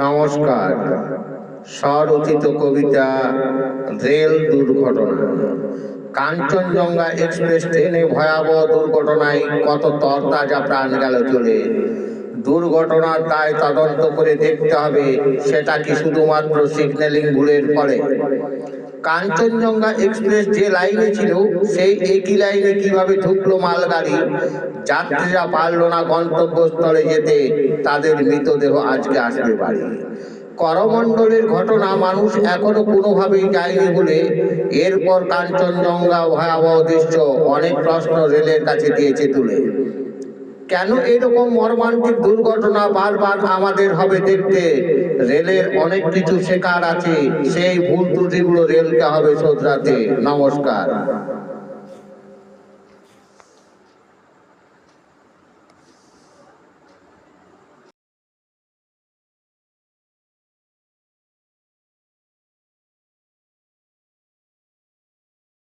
নমস্কার। স্বরচিত কবিতা রেল দুর্ঘটনা। কাঞ্চনজঙ্ঘা এক্সপ্রেস ট্রেনে ভয়াবহ দুর্ঘটনায় কত তরতাজা প্রাণ গেল চলে। দুর্ঘটনার দায় তদন্ত করে দেখতে হবে সেটা কি শুধুমাত্র সিগন্যালিং ভুলের ফলে। কাঞ্চনজঙ্ঘা এক্সপ্রেস যে লাইনে ছিল সেই একই লাইনে কিভাবে ঢুকলো মালগাড়ি, যাত্রীরা পারল না গন্তব্যস্থলে যেতে, তাদের মৃতদেহ আজকে আসবে বাড়ি। করমণ্ডলের ঘটনা মানুষ এখনো কোনোভাবেই যায়নি বলে এরপর কাঞ্চনজঙ্ঘা ভয়াবহ দৃশ্য অনেক প্রশ্ন রেলের কাছে দিয়েছে তুলে। কেন এরকম মর্মান্তিক দুর্ঘটনা বারবার আমাদের হবে দেখতে? রেলের অনেক কিছু শেখার আছে, সেই ভুল ত্রুটিগুলো রেলকে হবে শোধরাতে। নমস্কার।